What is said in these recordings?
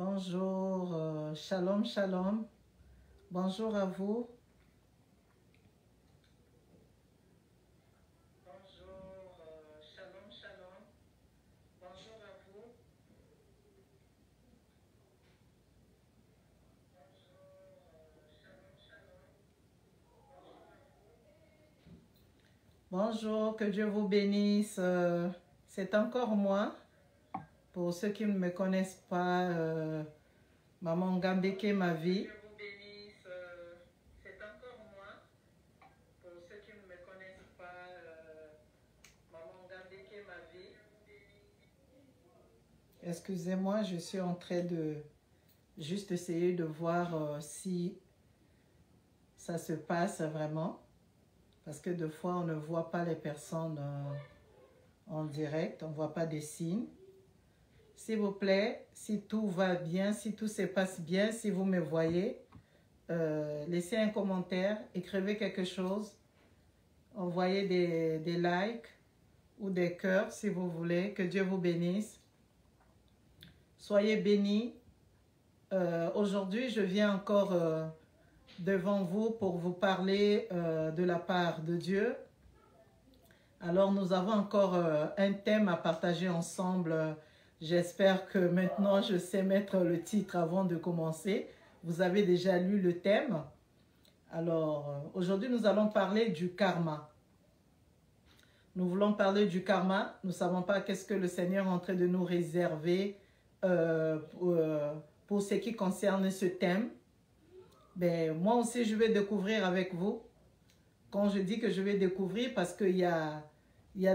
Bonjour, shalom, shalom. Bonjour à vous. Bonjour, shalom, shalom. Bonjour à vous. Bonjour, que Dieu vous bénisse. C'est encore moi. Pour ceux qui ne me connaissent pas, Maman Ngambeke ma vie. Que Dieu vous bénisse. C'est encore moi. Pour ceux qui ne me connaissent pas, Maman Ngambeke ma vie. Excusez-moi, je suis en train de juste essayer de voir si ça se passe vraiment. Parce que des fois, on ne voit pas les personnes en direct, on ne voit pas des signes. S'il vous plaît, si tout va bien, si tout se passe bien, si vous me voyez, laissez un commentaire, écrivez quelque chose, envoyez des likes ou des cœurs si vous voulez. Que Dieu vous bénisse. Soyez bénis. Aujourd'hui, je viens encore devant vous pour vous parler de la part de Dieu. Alors, nous avons encore un thème à partager ensemble. J'espère que maintenant, je sais mettre le titre avant de commencer. Vous avez déjà lu le thème. Alors, aujourd'hui, nous allons parler du karma. Nous voulons parler du karma. Nous ne savons pas qu'est-ce que le Seigneur est en train de nous réserver pour ce qui concerne ce thème. Ben, moi aussi, je vais découvrir avec vous. Quand je dis que je vais découvrir, parce qu'il y a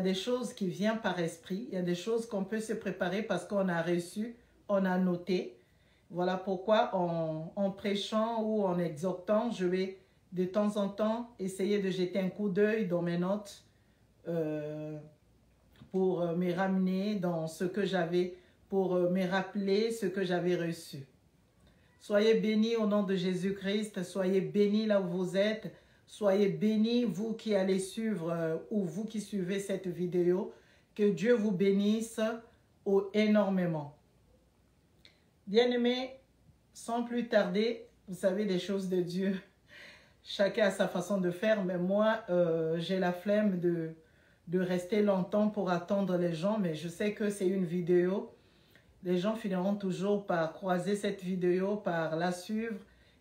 des choses qui viennent par esprit. Il y a des choses qu'on peut se préparer parce qu'on a reçu, on a noté. Voilà pourquoi en prêchant ou en exhortant, je vais de temps en temps essayer de jeter un coup d'œil dans mes notes pour me ramener dans ce que j'avais, pour me rappeler ce que j'avais reçu. Soyez bénis au nom de Jésus-Christ. Soyez bénis là où vous êtes. Soyez bénis, vous qui allez suivre ou vous qui suivez cette vidéo. Que Dieu vous bénisse énormément. Bien-aimés, sans plus tarder, vous savez des choses de Dieu. Chacun a sa façon de faire, mais moi, j'ai la flemme de rester longtemps pour attendre les gens. Mais je sais que c'est une vidéo. Les gens finiront toujours par croiser cette vidéo, par la suivre.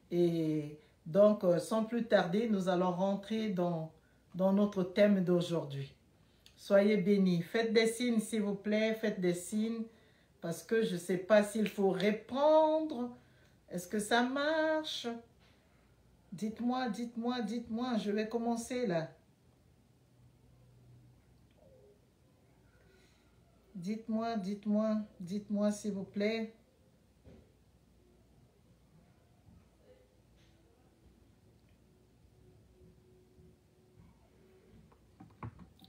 Et donc, sans plus tarder, nous allons rentrer dans notre thème d'aujourd'hui. Soyez bénis. Faites des signes, s'il vous plaît. Faites des signes. Parce que je ne sais pas s'il faut répondre. Est-ce que ça marche? Dites-moi, dites-moi, dites-moi. Je vais commencer là. Dites-moi, dites-moi, dites-moi s'il vous plaît.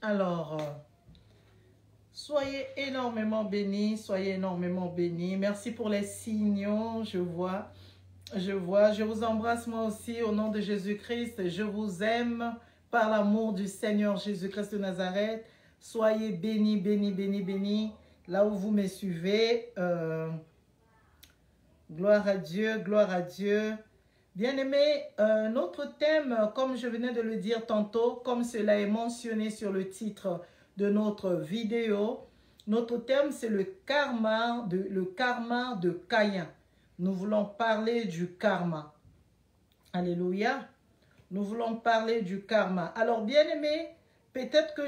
Alors, soyez énormément bénis, soyez énormément bénis. Merci pour les signaux, je vois. Je vous embrasse moi aussi au nom de Jésus-Christ. Je vous aime par l'amour du Seigneur Jésus-Christ de Nazareth. Soyez bénis, bénis, bénis, bénis. Là où vous me suivez, gloire à Dieu, gloire à Dieu. Bien-aimés, notre thème, comme je venais de le dire tantôt, comme cela est mentionné sur le titre de notre vidéo, notre thème c'est le karma de Caïn. Nous voulons parler du karma. Alléluia. Nous voulons parler du karma. Alors, bien-aimés, peut-être que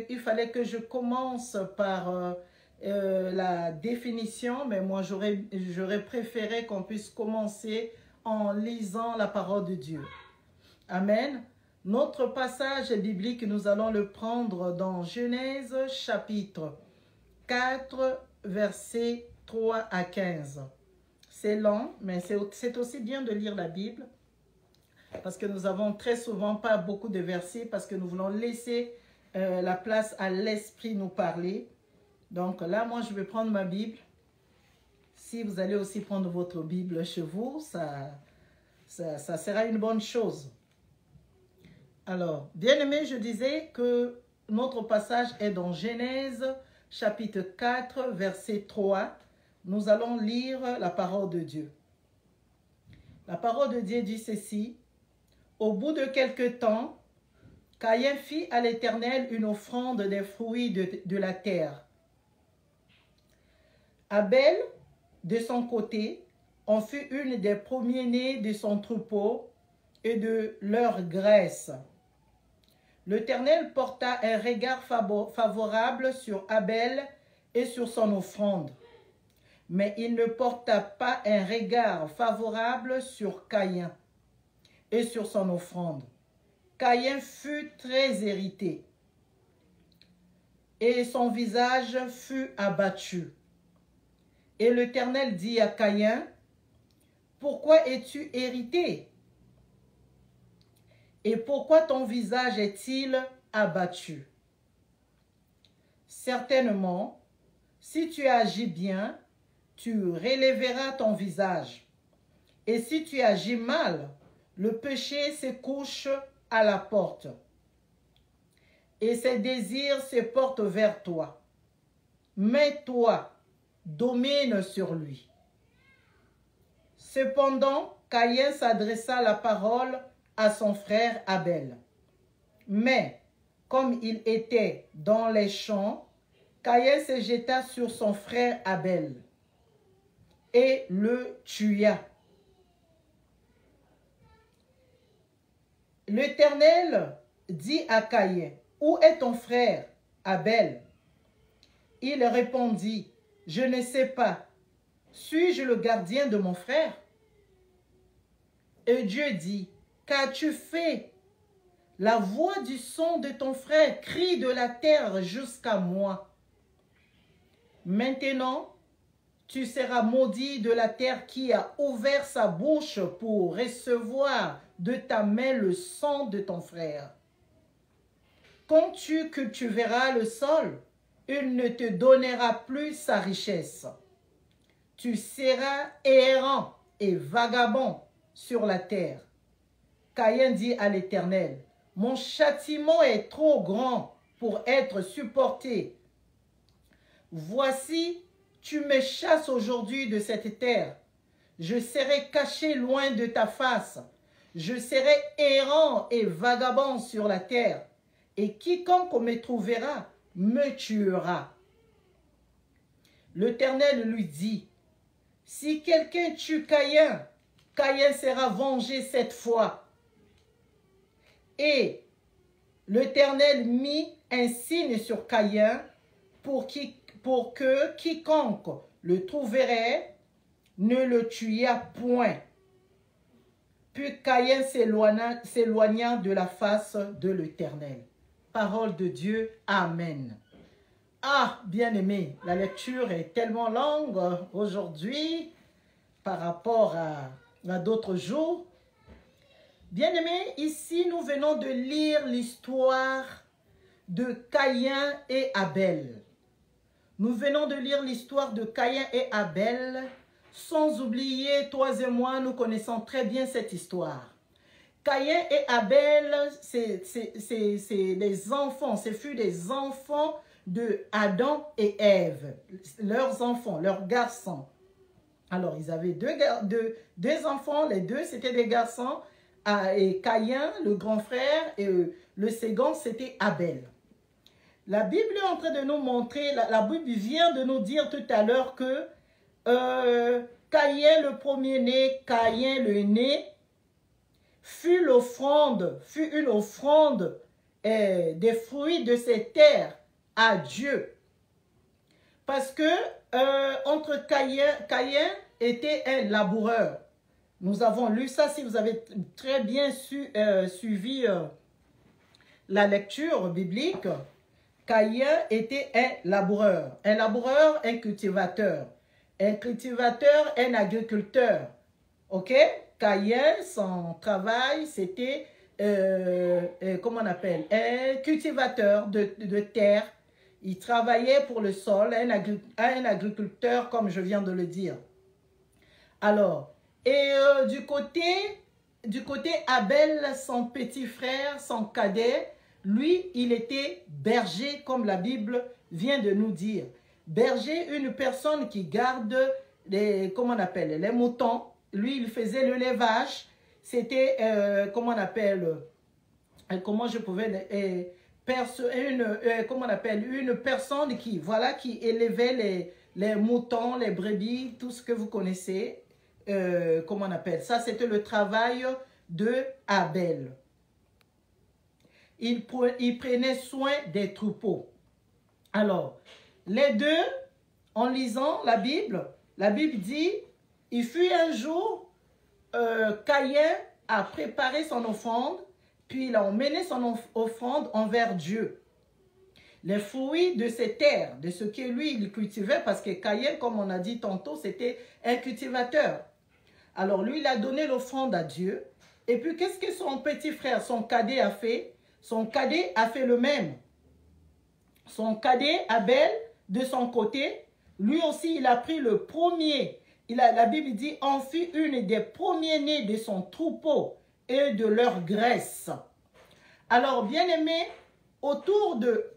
il fallait que je commence par la définition, mais moi j'aurais préféré qu'on puisse commencer en lisant la parole de Dieu. Amen. Notre passage biblique, nous allons le prendre dans Genèse chapitre 4, versets 3 à 15. C'est long, mais c'est aussi bien de lire la Bible parce que nous avons très souvent pas beaucoup de versets parce que nous voulons laisser la place à l'Esprit nous parler. Donc là, moi, je vais prendre ma Bible. Si vous allez aussi prendre votre Bible chez vous, ça sera une bonne chose. Alors, bien-aimés, je disais que notre passage est dans Genèse chapitre 4, verset 3 nous allons lire la parole de Dieu. La parole de Dieu dit ceci. Au bout de quelque temps, Caïn fit à l'Éternel une offrande des fruits de la terre. Abel, de son côté, en fut une des premiers-nés de son troupeau et de leur graisse. L'Éternel porta un regard favorable sur Abel et sur son offrande, mais il ne porta pas un regard favorable sur Caïn et sur son offrande. Caïn fut très irrité et son visage fut abattu. Et l'Éternel dit à Caïn, « Pourquoi es-tu irrité? Et pourquoi ton visage est-il abattu? Certainement, si tu agis bien, tu relèveras ton visage. Et si tu agis mal, le péché se couche à la porte. Et ses désirs se portent vers toi. Mais toi, domine sur lui. » Cependant, Caïn s'adressa la parole à son frère Abel. Mais, comme il était dans les champs, Caïn se jeta sur son frère Abel et le tua. L'Éternel dit à Caïn, « Où est ton frère Abel? » Il répondit, « Je ne sais pas. Suis-je le gardien de mon frère? » Et Dieu dit, « Qu'as-tu fait? La voix du son de ton frère crie de la terre jusqu'à moi. Maintenant, tu seras maudit de la terre qui a ouvert sa bouche pour recevoir de ta main le sang de ton frère. Quand tu cultiveras le sol, il ne te donnera plus sa richesse. Tu seras errant et vagabond sur la terre. » Caïn dit à l'Éternel, « Mon châtiment est trop grand pour être supporté. Voici, tu me chasses aujourd'hui de cette terre. Je serai caché loin de ta face. Je serai errant et vagabond sur la terre. Et quiconque me trouvera me tuera. » L'Éternel lui dit, « Si quelqu'un tue Caïn, Caïn sera vengé cette fois. » Et l'Éternel mit un signe sur Caïn pour que quiconque le trouverait ne le tuât point. Puis Caïn s'éloigna de la face de l'Éternel. Parole de Dieu. Amen. Ah, bien-aimés, la lecture est tellement longue aujourd'hui par rapport à d'autres jours. Bien-aimés, ici nous venons de lire l'histoire de Caïn et Abel. Nous venons de lire l'histoire de Caïn et Abel, sans oublier, toi et moi, nous connaissons très bien cette histoire. Caïn et Abel, c'est les enfants, ce fut des enfants de Adam et Ève, leurs enfants, leurs garçons. Alors, ils avaient deux enfants, les deux c'était des garçons, et Caïn, le grand frère, et le second c'était Abel. La Bible est en train de nous montrer, la Bible vient de nous dire tout à l'heure que Caïn, le premier-né, Caïn, le né, fut une offrande des fruits de ces terres à Dieu. Parce que entre Caïn était un laboureur. Nous avons lu ça, si vous avez très bien suivi la lecture biblique. Caïn était un laboureur, un cultivateur. Un cultivateur, un agriculteur. Ok? Caïn, son travail, c'était, comment on appelle? Un cultivateur de terre. Il travaillait pour le sol, un agriculteur, comme je viens de le dire. Alors, et du côté Abel, son petit frère, son cadet, lui, il était berger, comme la Bible vient de nous dire. berger, une personne qui garde les, comment on appelle, les moutons. Lui, il faisait le levage. C'était, comment on appelle, comment je pouvais, comment on appelle, une personne qui, voilà, qui élevait les moutons, les brebis, tout ce que vous connaissez. Comment on appelle ça? C'était le travail de Abel. Il prenait soin des troupeaux. Alors, les deux, en lisant la Bible dit, il fut un jour, Caïn a préparé son offrande, puis il a emmené son offrande envers Dieu. Les fruits de ses terres, de ce que lui, il cultivait, parce que Caïn, comme on a dit tantôt, c'était un cultivateur. Alors, lui, il a donné l'offrande à Dieu. Et puis, qu'est-ce que son petit frère, son cadet, a fait? Son cadet a fait le même. Son cadet, Abel, de son côté, lui aussi, il a pris le premier. La Bible dit, en fit une des premiers-nés de son troupeau et de leur graisse. Alors, bien aimé, autour de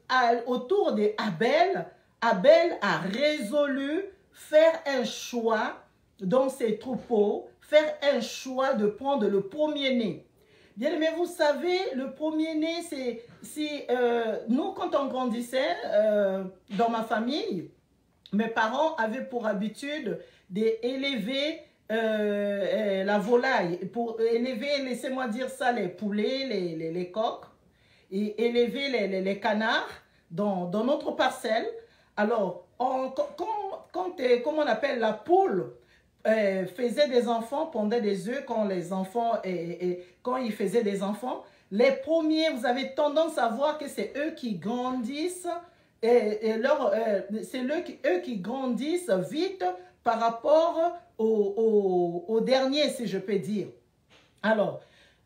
Abel, Abel a résolu faire un choix dans ses troupeaux, faire un choix de prendre le premier-né. Bien aimé, vous savez, le premier-né, c'est nous, quand on grandissait dans ma famille, mes parents avaient pour habitude d'élever la volaille, pour élever, laissez-moi dire ça, les poulets, les coqs, et élever les canards dans notre parcelle. Alors, comment on appelle, la poule faisait des enfants, pondait des œufs quand les enfants, quand ils faisaient des enfants, les premiers, vous avez tendance à voir que c'est eux qui grandissent, c'est eux qui grandissent vite par rapport aux derniers, si je peux dire. Alors,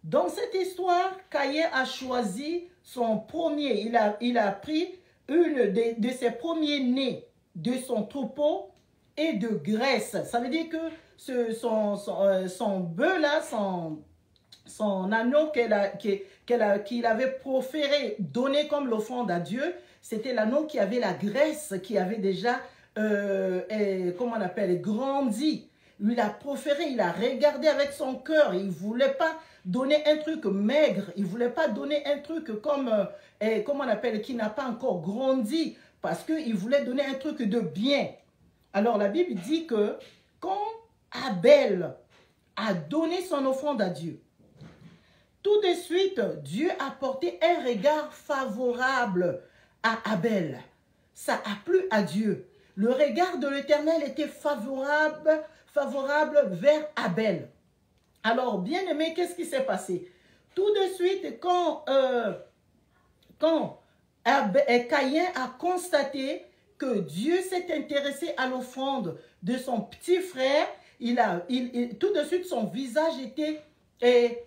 dans cette histoire, Caïn a choisi son premier, il a pris une de ses premiers-nés de son troupeau et de graisse. Ça veut dire que son bœuf là, son agneau qu'il avait proféré, donné comme l'offrande à Dieu, c'était l'agneau qui avait la graisse, qui avait déjà, comment on appelle, grandi. Lui, il a proféré, il a regardé avec son cœur. Il ne voulait pas donner un truc maigre. Il ne voulait pas donner un truc comme, comment on appelle, qui n'a pas encore grandi. Parce qu'il voulait donner un truc de bien. Alors, la Bible dit que quand Abel a donné son offrande à Dieu, tout de suite, Dieu a porté un regard favorable à Abel. Ça a plu à Dieu. Le regard de l'Éternel était favorable vers Abel. Alors, bien aimé, qu'est-ce qui s'est passé? Tout de suite, quand Caïn a constaté que Dieu s'est intéressé à l'offrande de son petit frère, tout de suite, son visage était,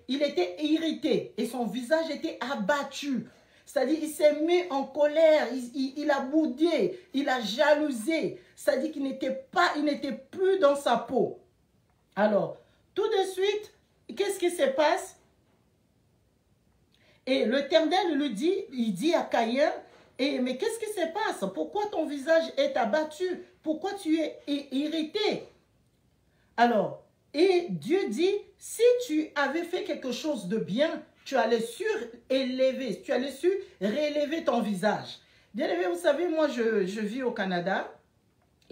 il était irrité et son visage était abattu. C'est-à-dire, il s'est mis en colère, il a boudé, il a jalousé. C'est-à-dire qu'il n'était plus dans sa peau. Alors, tout de suite, qu'est-ce qui se passe? Et l'Éternel lui dit, il dit à Caïn, mais qu'est-ce qui se passe? Pourquoi ton visage est abattu? Pourquoi tu es irrité? Alors, et Dieu dit, si tu avais fait quelque chose de bien, tu allais surélever, tu allais réélever ton visage. Bien aimé, vous savez, moi je vis au Canada.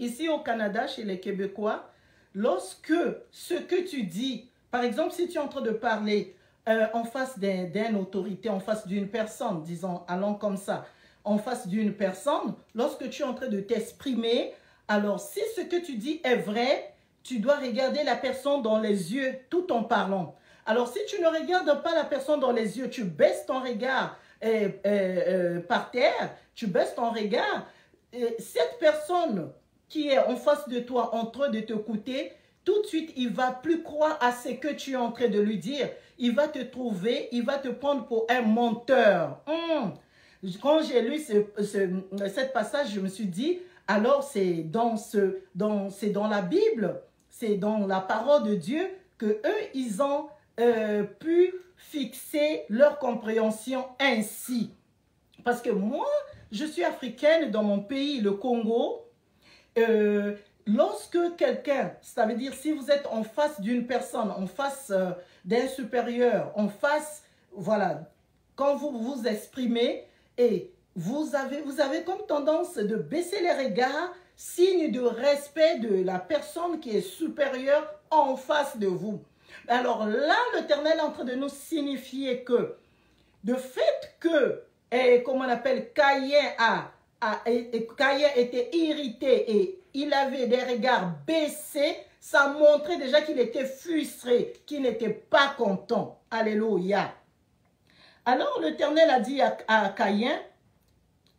Ici au Canada, chez les Québécois, lorsque ce que tu dis, par exemple, si tu es en train de parler en face d'une autorité, en face d'une personne, disons, allons comme ça, en face d'une personne, lorsque tu es en train de t'exprimer, alors si ce que tu dis est vrai, tu dois regarder la personne dans les yeux tout en parlant. Alors si tu ne regardes pas la personne dans les yeux, tu baisses ton regard par terre, tu baisses ton regard, cette personne qui est en face de toi en train de t'écouter, tout de suite, il ne va plus croire à ce que tu es en train de lui dire. Il va te trouver, il va te prendre pour un menteur. Quand j'ai lu cette passage, je me suis dit, alors c'est dans la Bible, c'est dans la parole de Dieu que eux, ils ont pu fixer leur compréhension ainsi. Parce que moi, je suis africaine dans mon pays, le Congo, lorsque quelqu'un, ça veut dire si vous êtes en face d'une personne, en face d'un supérieur, en face, voilà, quand vous vous exprimez et vous avez comme tendance de baisser les regards, signe de respect de la personne qui est supérieure en face de vous. Alors là, l'Éternel est en train de nous signifier que de fait que, comme on appelle, Caïn était irrité et il avait des regards baissés, ça montrait déjà qu'il était frustré, qu'il n'était pas content. Alléluia. Alors l'Éternel a dit à Caïn,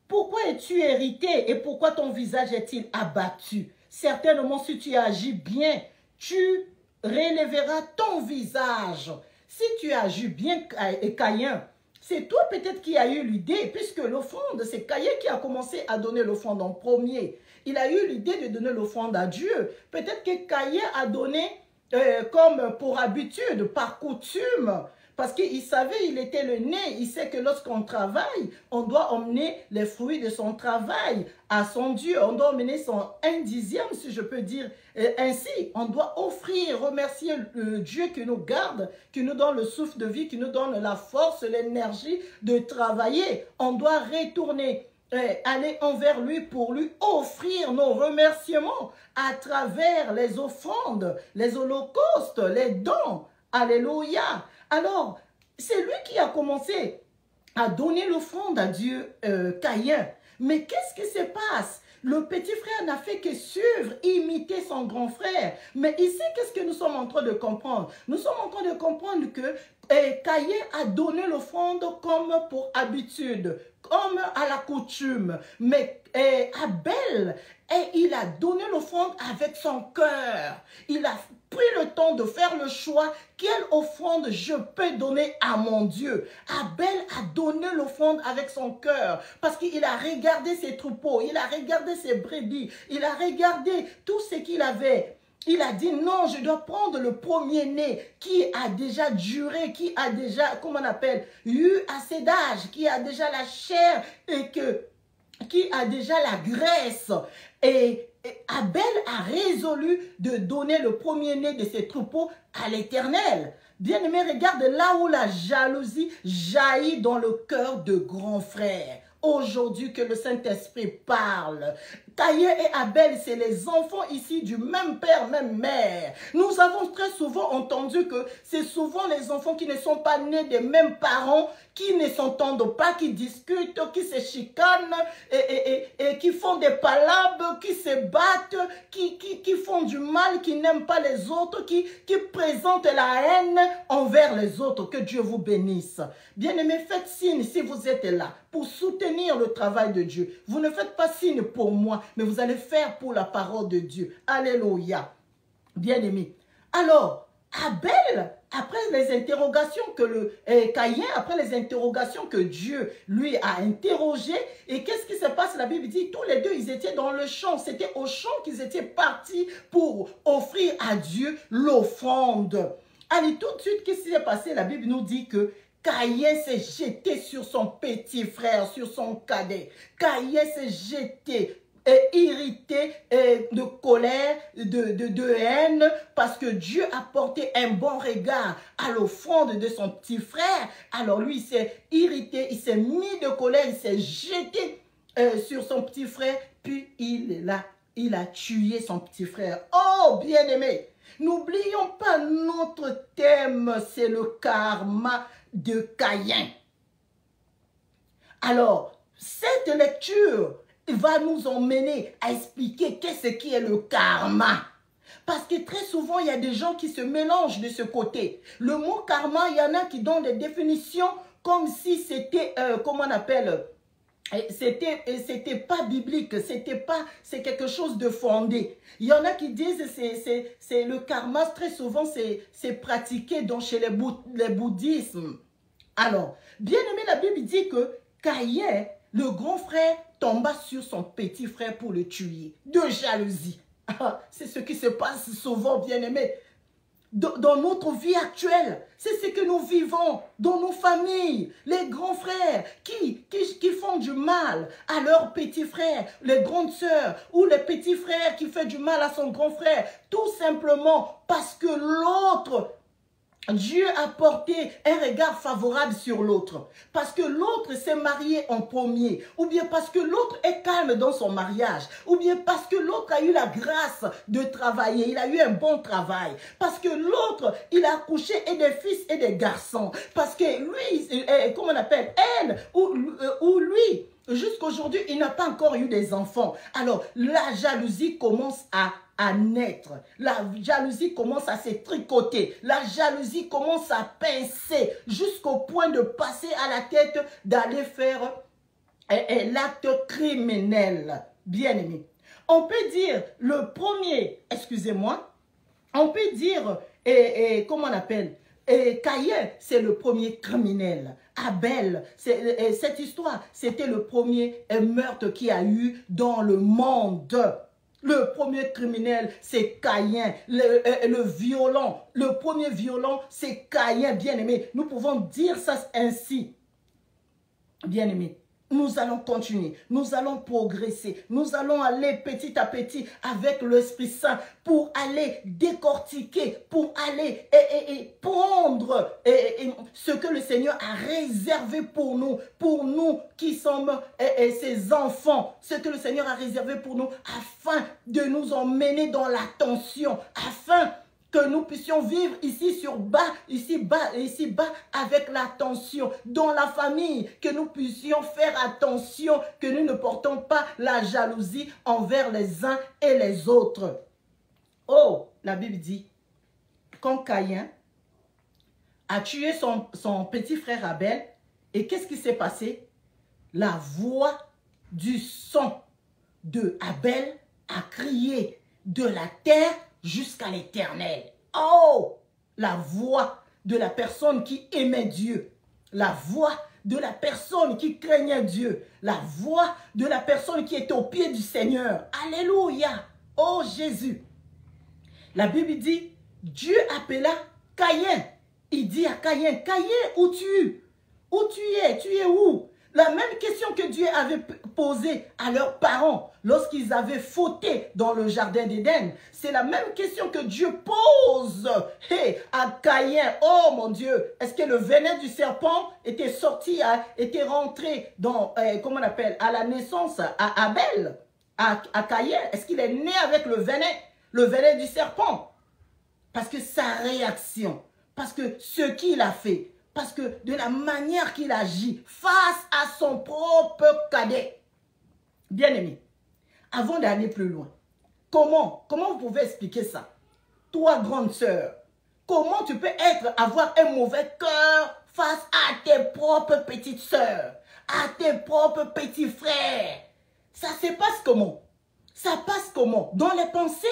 pourquoi es-tu irrité et pourquoi ton visage est-il abattu? Certainement, si tu agis bien, tu relèveras ton visage. Si tu agis bien, Caïn, c'est toi peut-être qui a eu l'idée, puisque l'offrande, c'est Caïn qui a commencé à donner l'offrande en premier. Il a eu l'idée de donner l'offrande à Dieu. Peut-être que Caïn a donné comme pour habitude, par coutume, parce qu'il savait, il était le nez, il sait que lorsqu'on travaille, on doit emmener les fruits de son travail à son Dieu. On doit emmener son 1/10, si je peux dire ainsi. On doit offrir, remercier le Dieu qui nous garde, qui nous donne le souffle de vie, qui nous donne la force, l'énergie de travailler. On doit retourner, aller envers lui pour lui offrir nos remerciements à travers les offrandes, les holocaustes, les dons. Alléluia. Alors, c'est lui qui a commencé à donner l'offrande à Dieu, Caïn. Mais qu'est-ce qui se passe? Le petit frère n'a fait que suivre, imiter son grand frère. Mais ici, qu'est-ce que nous sommes en train de comprendre? Nous sommes en train de comprendre que Caïn a donné l'offrande comme pour habitude, comme à la coutume. Mais Abel, il a donné l'offrande avec son cœur. Il a pris le temps de faire le choix, quelle offrande je peux donner à mon Dieu. Abel a donné l'offrande avec son cœur, parce qu'il a regardé ses troupeaux, il a regardé ses brebis, il a regardé tout ce qu'il avait. Il a dit non, je dois prendre le premier-né qui a déjà duré, qui a déjà, comment on appelle, eu assez d'âge, qui a déjà la chair et qui a déjà la graisse. Et Abel a résolu de donner le premier-né de ses troupeaux à l'Éternel. Bien-aimé, regarde là où la jalousie jaillit dans le cœur de grands frères. Aujourd'hui que le Saint-Esprit parle. Caïn et Abel, c'est les enfants ici du même père, même mère. Nous avons très souvent entendu que c'est souvent les enfants qui ne sont pas nés des mêmes parents, qui ne s'entendent pas, qui discutent, qui se chicanent et qui font des palabres, qui se battent, qui font du mal, qui n'aiment pas les autres, qui présentent la haine envers les autres. Que Dieu vous bénisse. Bien-aimés, faites signe si vous êtes là pour soutenir le travail de Dieu. Vous ne faites pas signe pour moi, mais vous allez faire pour la parole de Dieu. Alléluia. Bien-aimés. Alors, Abel, après les interrogations que Caïn, après les interrogations que Dieu lui a interrogées, et qu'est-ce qui se passe? La Bible dit, tous les deux, ils étaient dans le champ. C'était au champ qu'ils étaient partis pour offrir à Dieu l'offrande. Allez, tout de suite, qu'est-ce qui s'est passé? La Bible nous dit que Caïn s'est jeté sur son petit frère, sur son cadet. Caïn s'est jeté, irrité, de colère, de haine, parce que Dieu a porté un bon regard à l'offrande de son petit frère. Alors lui, il s'est irrité, il s'est mis de colère, il s'est jeté sur son petit frère, puis il a tué son petit frère. Oh, bien-aimé, n'oublions pas notre thème, c'est le karma de Caïn. Alors, cette lecture va nous emmener à expliquer qu'est-ce qui est le karma. Parce que très souvent, il y a des gens qui se mélangent de ce côté. Le mot karma, il y en a qui donnent des définitions comme si c'était, comment on appelle, c'était pas biblique, c'est quelque chose de fondé. Il y en a qui disent c'est le karma, très souvent c'est pratiqué chez les bouddhismes. Alors, bien aimé, la Bible dit que Caïn, le grand frère, tomba sur son petit frère pour le tuer, de jalousie. C'est ce qui se passe souvent, bien aimé. dans notre vie actuelle. C'est ce que nous vivons dans nos familles. Les grands frères qui font du mal à leurs petits frères, les grandes sœurs ou les petits frères qui font du mal à son grand frère. Tout simplement parce que l'autre, Dieu a porté un regard favorable sur l'autre. Parce que l'autre s'est marié en premier. Ou bien parce que l'autre est calme dans son mariage. Ou bien parce que l'autre a eu la grâce de travailler. Il a eu un bon travail. Parce que l'autre, il a accouché et des fils et des garçons. Parce que lui, comment on appelle, elle ou lui, jusqu'aujourd'hui, il n'a pas encore eu des enfants. Alors, la jalousie commence à naître. La jalousie commence à se tricoter. La jalousie commence à pincer jusqu'au point de passer à la tête d'aller faire l'acte criminel. Bien aimé. On peut dire le premier, excusez-moi, on peut dire, comment on appelle, Caïn, c'est le premier criminel. Abel, cette histoire, c'était le premier meurtre qu'il y a eu dans le monde. Le premier criminel, c'est Caïn. Le violent, le premier violent, c'est Caïn, bien-aimé. Nous pouvons dire ça ainsi. Bien-aimé, nous allons continuer, nous allons progresser, nous allons aller petit à petit avec l'Esprit Saint pour aller décortiquer, pour aller prendre ce que le Seigneur a réservé pour nous qui sommes ses enfants, ce que le Seigneur a réservé pour nous afin de nous emmener dans l'attention, afin que nous puissions vivre ici bas avec l'attention, dans la famille, que nous puissions faire attention, que nous ne portons pas la jalousie envers les uns et les autres. Oh, la Bible dit, quand Caïn a tué son petit frère Abel, et qu'est-ce qui s'est passé? La voix du sang de Abel a crié de la terre jusqu'à l'éternel. Oh, la voix de la personne qui aimait Dieu, la voix de la personne qui craignait Dieu, la voix de la personne qui était au pied du Seigneur. Alléluia. Oh Jésus. La Bible dit, Dieu appela Caïn. Il dit à Caïn, Caïn, où tu es? Tu es où? La même question que Dieu avait posée à leurs parents lorsqu'ils avaient fauté dans le jardin d'Éden. C'est la même question que Dieu pose à Caïn. Oh mon Dieu, est-ce que le venin du serpent était sorti, était rentré dans, comment on appelle, à la naissance à Abel, à Caïn? Est-ce qu'il est né avec le venin du serpent? Parce que sa réaction, parce que ce qu'il a fait, parce que de la manière qu'il agit face à son propre cadet. Bien-aimé, avant d'aller plus loin, comment vous pouvez expliquer ça? Toi, grande sœur, comment tu peux avoir un mauvais cœur face à tes propres petites sœurs, à tes propres petits frères? Ça se passe comment? Ça passe comment? Dans les pensées?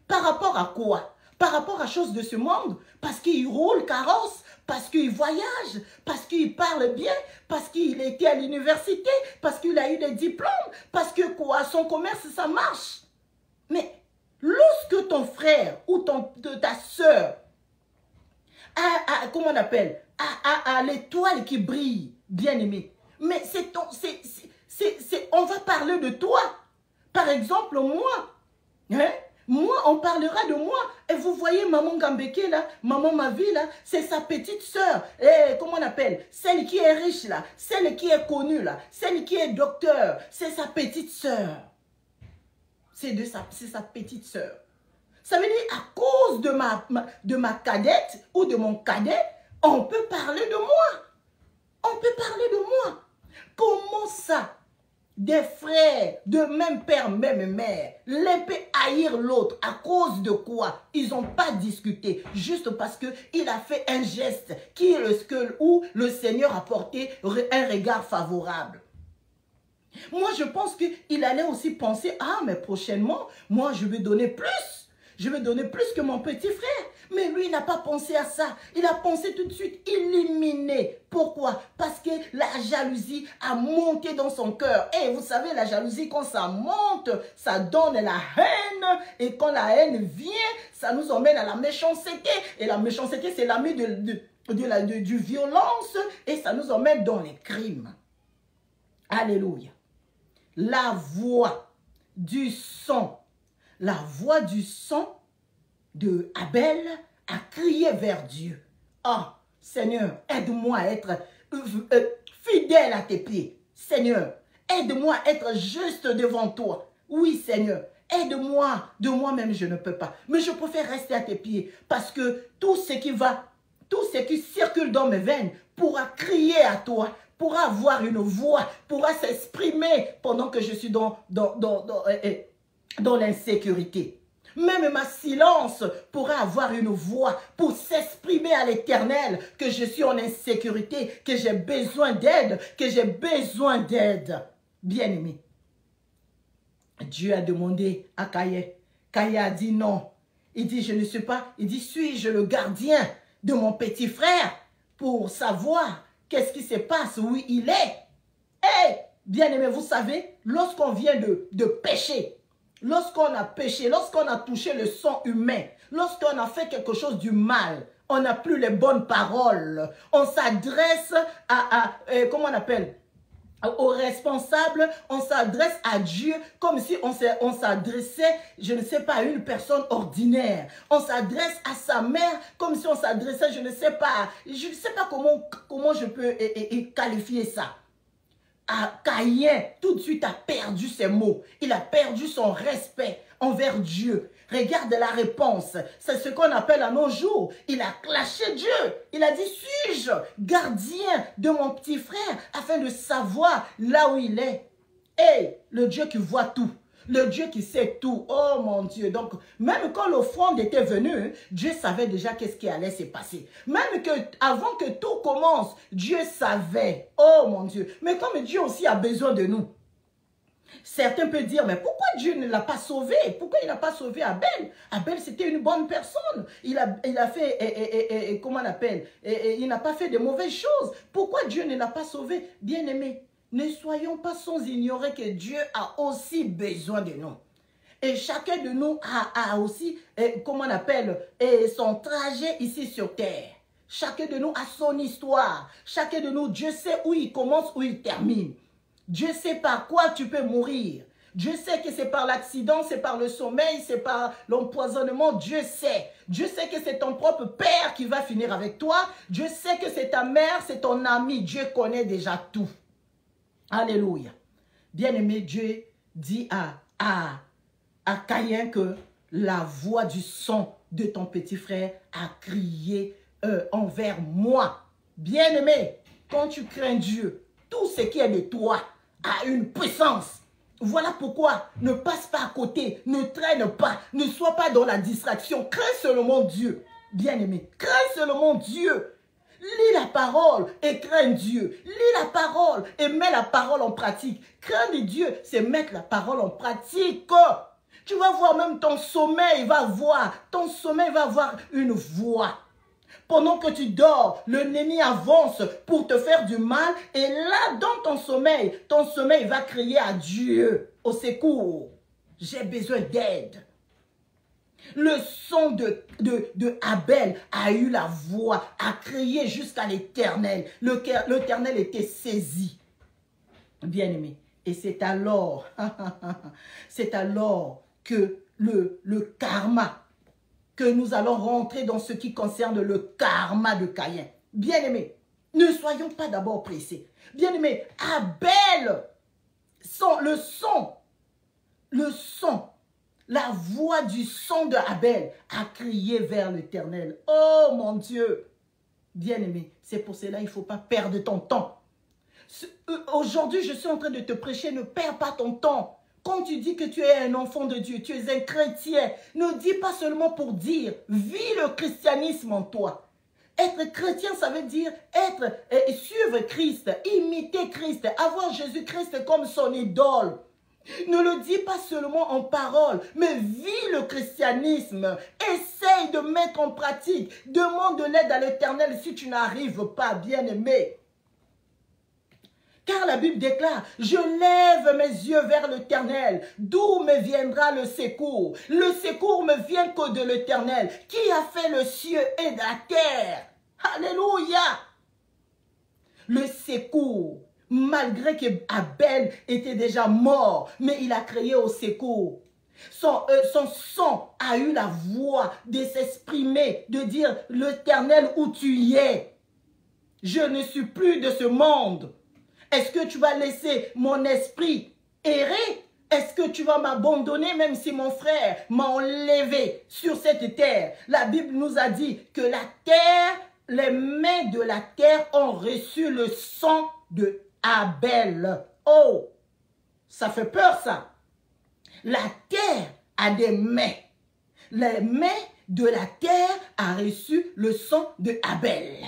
Par rapport à quoi? Par rapport à choses de ce monde? Parce qu'il roule carrosse? Parce qu'il voyage, parce qu'il parle bien, parce qu'il était à l'université, parce qu'il a eu des diplômes, parce que quoi, son commerce, ça marche. Mais lorsque ton frère ou ta soeur comment on appelle, a l'étoile qui brille, bien aimé, mais on va parler de toi. Par exemple, moi, moi, on parlera de moi. Et vous voyez maman Gambeke là, maman Mavi là, c'est sa petite sœur. Comment on appelle? Celle qui est riche là, celle qui est connue là, celle qui est docteur. C'est sa petite sœur. C'est sa petite sœur. Ça veut dire à cause de ma cadette ou de mon cadet, on peut parler de moi. On peut parler de moi. Comment ça? Des frères de même père, même mère, l'un peut haïr l'autre à cause de quoi? Ils n'ont pas discuté, juste parce qu'il a fait un geste où le Seigneur a porté un regard favorable. Moi, je pense qu'il allait aussi penser, ah, mais prochainement, moi, je vais donner plus. Je vais donner plus que mon petit frère. Mais lui, il n'a pas pensé à ça. Il a pensé tout de suite éliminer. Pourquoi? Parce que La jalousie a monté dans son cœur. Et vous savez, la jalousie, quand ça monte, ça donne la haine. Et quand la haine vient, ça nous emmène à la méchanceté. Et la méchanceté, c'est l'ami du violence. Et ça nous emmène dans les crimes. Alléluia. La voix du sang. La voix du sang de Abel a crié vers Dieu. Ah, Seigneur, aide-moi à être fidèle à tes pieds. Seigneur, aide-moi à être juste devant toi. Oui, Seigneur, aide-moi. De moi-même, je ne peux pas. Mais je préfère rester à tes pieds parce que tout ce qui circule dans mes veines pourra crier à toi, pourra avoir une voix, pourra s'exprimer pendant que je suis dans l'insécurité. Même ma silence pourra avoir une voix pour s'exprimer à l'Éternel que je suis en insécurité, que j'ai besoin d'aide, Bien-aimé, Dieu a demandé à Caïn. Caïn a dit non. Il dit, je ne suis pas. Il dit, suis-je le gardien de mon petit frère pour savoir qu'est-ce qui se passe, où il est? Eh, bien-aimé, vous savez, lorsqu'on vient de pécher, lorsqu'on a péché, lorsqu'on a touché le sang humain, lorsqu'on a fait quelque chose du mal, on n'a plus les bonnes paroles. On s'adresse comment on appelle, aux responsables, on s'adresse à Dieu comme si on s'adressait, je ne sais pas, à une personne ordinaire. On s'adresse à sa mère comme si on s'adressait, je ne sais pas comment je peux qualifier ça. Caïn, tout de suite, a perdu ses mots. Il a perdu son respect envers Dieu. Regarde la réponse. C'est ce qu'on appelle à nos jours. Il a clashé Dieu. Il a dit, suis-je gardien de mon petit frère afin de savoir là où il est? Et le Dieu qui voit tout. Le Dieu qui sait tout. Oh mon Dieu. Donc, même quand l'offrande était venue, Dieu savait déjà qu'est-ce qui allait se passer. Même avant que tout commence, Dieu savait. Oh mon Dieu. Mais comme Dieu aussi a besoin de nous. Certains peuvent dire, mais pourquoi Dieu ne l'a pas sauvé? Pourquoi il n'a pas sauvé Abel? Abel, c'était une bonne personne. Il a fait, comment on appelle? Il n'a pas fait de mauvaises choses. Pourquoi Dieu ne l'a pas sauvé? Bien-aimé, ne soyons pas sans ignorer que Dieu a aussi besoin de nous. Et chacun de nous a aussi, comment on appelle, son trajet ici sur terre. Chacun de nous a son histoire. Chacun de nous, Dieu sait où il commence, où il termine. Dieu sait par quoi tu peux mourir. Dieu sait que c'est par l'accident, c'est par le sommeil, c'est par l'empoisonnement. Dieu sait. Dieu sait que c'est ton propre père qui va finir avec toi. Dieu sait que c'est ta mère, c'est ton ami. Dieu connaît déjà tout. Alléluia. Bien-aimé, Dieu dit à Caïn que la voix du sang de ton petit frère a crié envers moi. Bien-aimé, quand tu crains Dieu, tout ce qui est de toi a une puissance. Voilà pourquoi ne passe pas à côté, ne traîne pas, ne sois pas dans la distraction. Crains seulement Dieu. Bien-aimé, crains seulement Dieu. Lis la parole et crains Dieu. Lis la parole et mets la parole en pratique. Craindre Dieu, c'est mettre la parole en pratique. Tu vas voir même ton sommeil va avoir une voix. Pendant que tu dors, l'ennemi avance pour te faire du mal. Et là, dans ton sommeil va crier à Dieu au secours. J'ai besoin d'aide. Le son de Abel a eu la voix, a crié jusqu'à l'Éternel. L'Éternel était saisi. Bien-aimé. Et c'est alors que le karma, que nous allons rentrer dans ce qui concerne le karma de Caïn. Bien-aimé, ne soyons pas d'abord pressés. Bien-aimé, Abel, le son, la voix du son de Abel a crié vers l'Éternel. Oh mon Dieu! Bien-aimé, c'est pour cela qu'il ne faut pas perdre ton temps. Aujourd'hui, je suis en train de te prêcher, ne perds pas ton temps. Quand tu dis que tu es un enfant de Dieu, tu es un chrétien, ne dis pas seulement pour dire, vis le christianisme en toi. Être chrétien, ça veut dire suivre Christ, imiter Christ, avoir Jésus-Christ comme son idole. Ne le dis pas seulement en parole, mais vis le christianisme. Essaye de mettre en pratique. Demande de l'aide à l'Éternel si tu n'arrives pas, bien-aimé. Car la Bible déclare, je lève mes yeux vers l'Éternel, d'où me viendra le secours. Le secours me vient que de l'Éternel, qui a fait le ciel et la terre. Alléluia. Le secours, malgré que Abel était déjà mort, mais il a crié au secours. Son sang a eu la voix de s'exprimer, de dire, l'Éternel où tu y es. Je ne suis plus de ce monde. Est-ce que tu vas laisser mon esprit errer? Est-ce que tu vas m'abandonner même si mon frère m'a enlevé sur cette terre? La Bible nous a dit que la terre, les mains de la terre ont reçu le sang de Abel. Oh, ça fait peur ça. La terre a des mains. Les mains de la terre ont reçu le sang de Abel.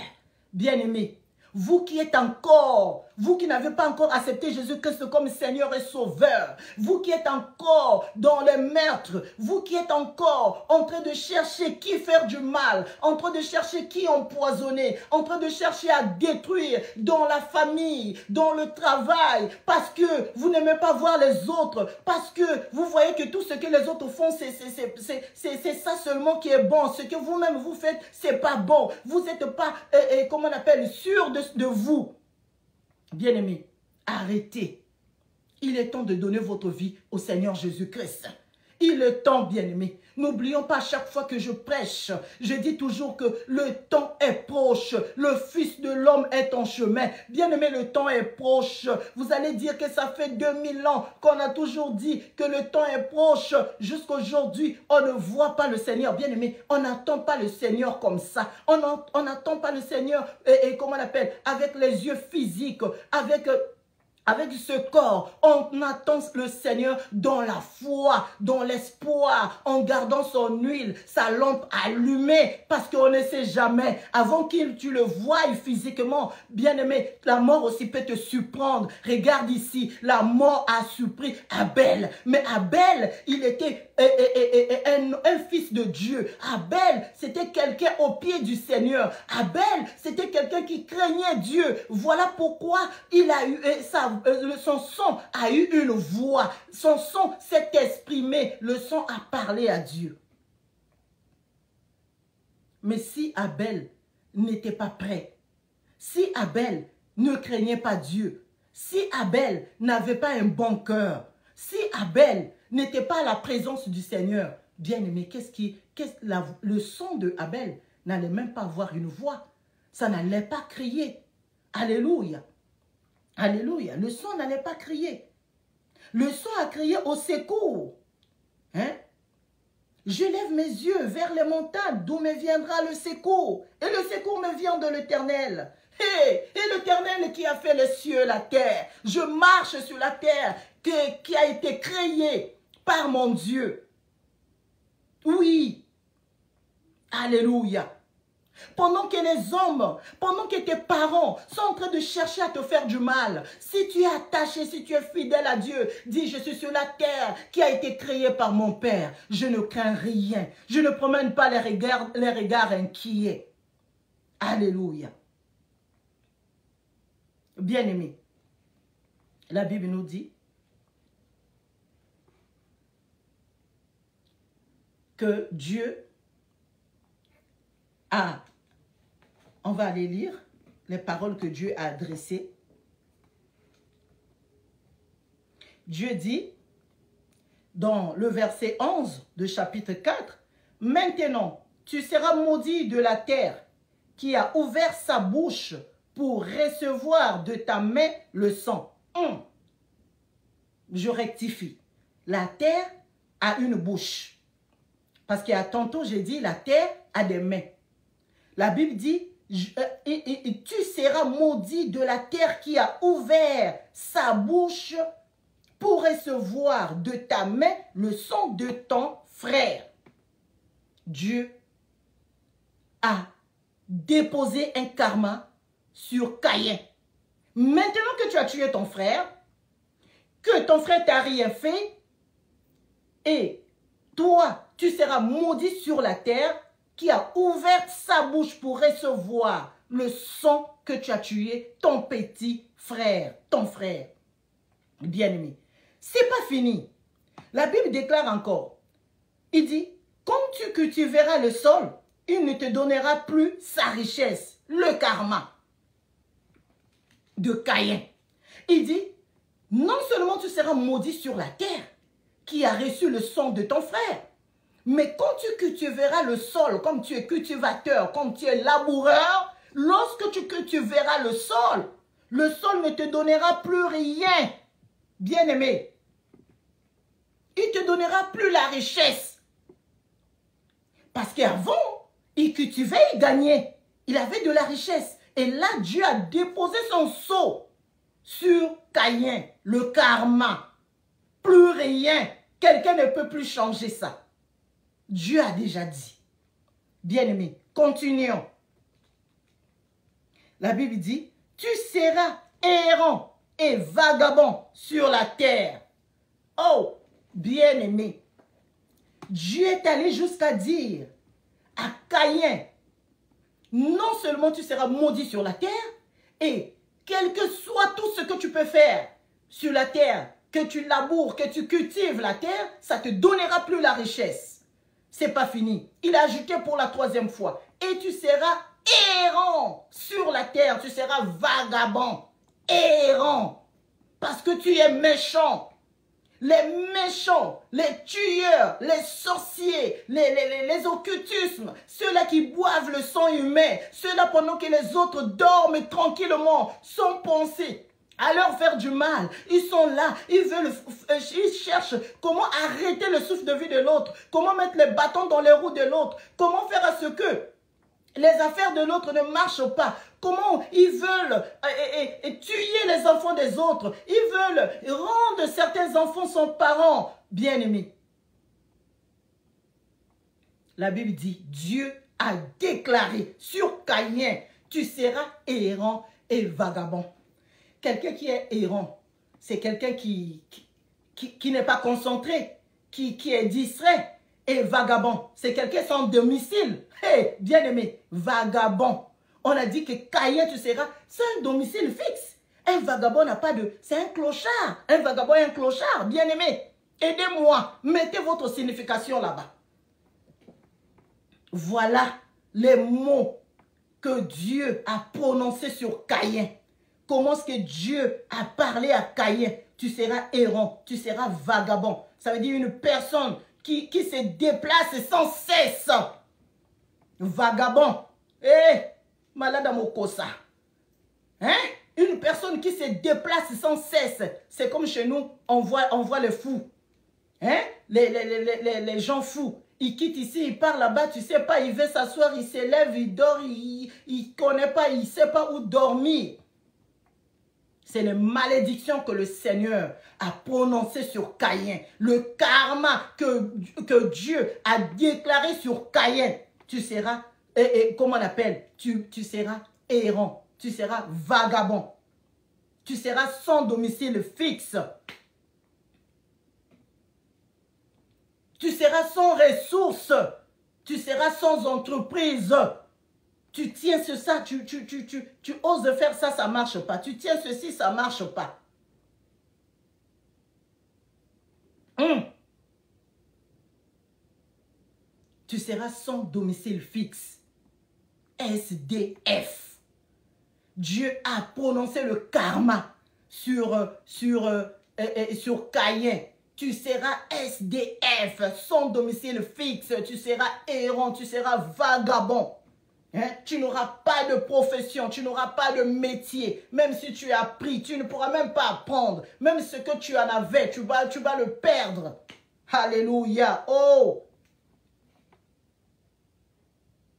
Bien-aimés, vous qui êtes encore, vous qui n'avez pas encore accepté Jésus-Christ comme Seigneur et Sauveur, vous qui êtes encore dans les meurtres, vous qui êtes encore en train de chercher qui faire du mal, en train de chercher qui empoisonner, en train de chercher à détruire dans la famille, dans le travail, parce que vous n'aimez pas voir les autres, parce que vous voyez que tout ce que les autres font, c'est ça seulement qui est bon. Ce que vous-même vous faites, c'est pas bon. Vous n'êtes pas, comment on appelle, sûr de vous. Bien-aimés, arrêtez. Il est temps de donner votre vie au Seigneur Jésus-Christ. Il est temps, bien-aimés. N'oublions pas, à chaque fois que je prêche, je dis toujours que le temps est proche. Le Fils de l'homme est en chemin. Bien-aimé, le temps est proche. Vous allez dire que ça fait 2000 ans qu'on a toujours dit que le temps est proche. Jusqu'aujourd'hui, on ne voit pas le Seigneur. Bien-aimé, on n'attend pas le Seigneur comme ça. On n'attend pas le Seigneur, comment on appelle, avec les yeux physiques, avec ce corps. On attend le Seigneur dans la foi, dans l'espoir, en gardant son huile, sa lampe allumée, parce qu'on ne sait jamais. Avant que tu le voies physiquement, bien-aimé, la mort aussi peut te surprendre. Regarde ici, la mort a surpris Abel. Mais Abel, il était un fils de Dieu. Abel, c'était quelqu'un au pied du Seigneur. Abel, c'était quelqu'un qui craignait Dieu. Voilà pourquoi il a eu son sang a eu une voix. Son sang s'est exprimé. Le sang a parlé à Dieu. Mais si Abel n'était pas prêt, si Abel ne craignait pas Dieu, si Abel n'avait pas un bon cœur, si Abel n'était pas à la présence du Seigneur, bien aimé, le son de Abel n'allait même pas avoir une voix. Ça n'allait pas crier. Alléluia. Alléluia. Le son n'allait pas crier. Le son a crié au secours. Hein? Je lève mes yeux vers les montagnes, d'où me viendra le secours. Et le secours me vient de l'Éternel. Et l'Éternel qui a fait les cieux et la terre. Je marche sur la terre qui a été créée par mon Dieu. Oui. Alléluia. Pendant que les hommes, pendant que tes parents sont en train de chercher à te faire du mal, si tu es attaché, si tu es fidèle à Dieu, dis, je suis sur la terre qui a été créée par mon Père. Je ne crains rien. Je ne promène pas les regards inquiets. Alléluia. Bien-aimés, la Bible nous dit que Dieu a, on va aller lire les paroles que Dieu a adressées. Dieu dit, dans le verset 11 de chapitre 4, « Maintenant, tu seras maudit de la terre qui a ouvert sa bouche pour recevoir de ta main le sang. » Je rectifie. La terre a une bouche. Parce qu'il y a tantôt, j'ai dit, la terre a des mains. La Bible dit, tu seras maudit de la terre qui a ouvert sa bouche pour recevoir de ta main le sang de ton frère. Dieu a déposé un karma sur Caïn. Maintenant que tu as tué ton frère, que ton frère t'a rien fait, et toi, tu seras maudit sur la terre qui a ouvert sa bouche pour recevoir le sang que tu as tué ton petit frère, ton frère. Bien-aimé, c'est pas fini. La Bible déclare encore, il dit, quand tu cultiveras le sol, il ne te donnera plus sa richesse, le karma de Caïn. Il dit, non seulement tu seras maudit sur la terre, qui a reçu le sang de ton frère, mais quand tu cultiveras le sol, comme tu es cultivateur, comme tu es laboureur, lorsque tu cultiveras le sol ne te donnera plus rien, bien-aimé. Il ne te donnera plus la richesse. Parce qu'avant, il cultivait, il gagnait. Il avait de la richesse. Et là, Dieu a déposé son sceau sur Caïn, le karma. Plus rien. Quelqu'un ne peut plus changer ça. Dieu a déjà dit. Bien-aimé, continuons. La Bible dit, tu seras errant et vagabond sur la terre. Oh, bien-aimé, Dieu est allé jusqu'à dire à Caïn, non seulement tu seras maudit sur la terre, et quel que soit tout ce que tu peux faire sur la terre, que tu laboures, que tu cultives la terre, ça ne te donnera plus la richesse. C'est pas fini. Il a ajouté pour la 3e fois. Et tu seras errant sur la terre. Tu seras vagabond. Errant. Parce que tu es méchant. Les méchants, les tueurs, les sorciers, les occultismes, ceux-là qui boivent le sang humain, ceux-là pendant que les autres dorment tranquillement, sont pensés à leur faire du mal. Ils sont là, ils cherchent comment arrêter le souffle de vie de l'autre, comment mettre les bâtons dans les roues de l'autre, comment faire à ce que les affaires de l'autre ne marchent pas. Comment ils veulent tuer les enfants des autres. Ils veulent rendre certains enfants sans parents. Bien-aimés. La Bible dit, Dieu a déclaré sur Caïn, tu seras errant et vagabond. Quelqu'un qui est errant, c'est quelqu'un qui n'est pas concentré, qui est distrait. Et vagabond, c'est quelqu'un sans domicile. Hey, bien-aimé, vagabond. On a dit que Caïn, tu seras, c'est un domicile fixe. Un vagabond n'a pas de... C'est un clochard. Un vagabond est un clochard, bien-aimé. Aidez-moi, mettez votre signification là-bas. Voilà les mots que Dieu a prononcés sur Caïn. Comment est-ce que Dieu a parlé à Caïn? Tu seras errant, tu seras vagabond. Ça veut dire une personne qui se déplace sans cesse. Vagabond. Eh, malade à Mokosa. Hein? Une personne qui se déplace sans cesse. C'est comme chez nous, on voit les fous. Hein? Les gens fous. Ils quittent ici, ils partent là-bas, tu sais pas, il veut s'asseoir, il s'élève, il dort, il ne connaît pas, il ne sait pas où dormir. C'est les malédictions que le Seigneur a prononcées sur Caïn. Le karma que Dieu a déclaré sur Caïn. Tu seras, comment on appelle? Tu seras errant. Tu seras vagabond. Tu seras sans domicile fixe. Tu seras sans ressources. Tu seras sans entreprise. Tu tiens sur ça, tu oses faire ça, ça ne marche pas. Tu tiens ceci, ça ne marche pas. Tu seras sans domicile fixe. SDF. Dieu a prononcé le karma sur Caïn. Tu seras SDF, sans domicile fixe. Tu seras errant, tu seras vagabond. Hein? Tu n'auras pas de profession, tu n'auras pas de métier. Même si tu as appris, tu ne pourras même pas apprendre. Même ce que tu en avais, tu vas le perdre. Alléluia. Oh!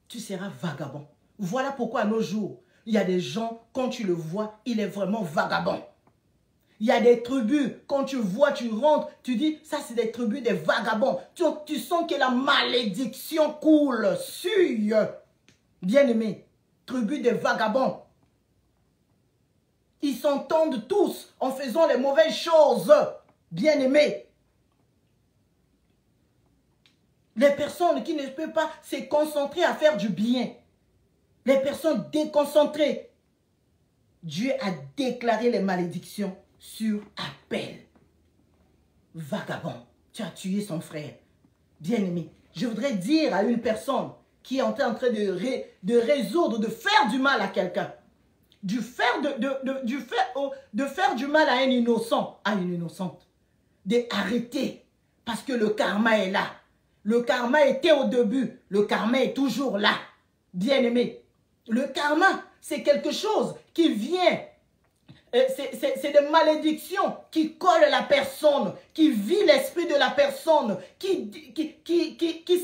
Tu seras vagabond. Voilà pourquoi à nos jours, il y a des gens, quand tu le vois, il est vraiment vagabond. Il y a des tribus, quand tu vois, tu rentres, tu dis, ça c'est des tribus des vagabonds. Tu sens que la malédiction coule sur... Bien-aimés, tribu des vagabonds. Ils s'entendent tous en faisant les mauvaises choses. Bien-aimés. Les personnes qui ne peuvent pas se concentrer à faire du bien. les personnes déconcentrées. Dieu a déclaré les malédictions sur appel. Vagabond, tu as tué son frère. Bien-aimé, je voudrais dire à une personne qui est en train de résoudre, de faire du mal à quelqu'un, de faire du mal à un innocent, à une innocente, d'arrêter, parce que le karma est là. Le karma était au début, le karma est toujours là. Bien-aimé, le karma, c'est quelque chose qui vient, c'est des malédictions qui collent la personne, qui vit l'esprit de la personne, qui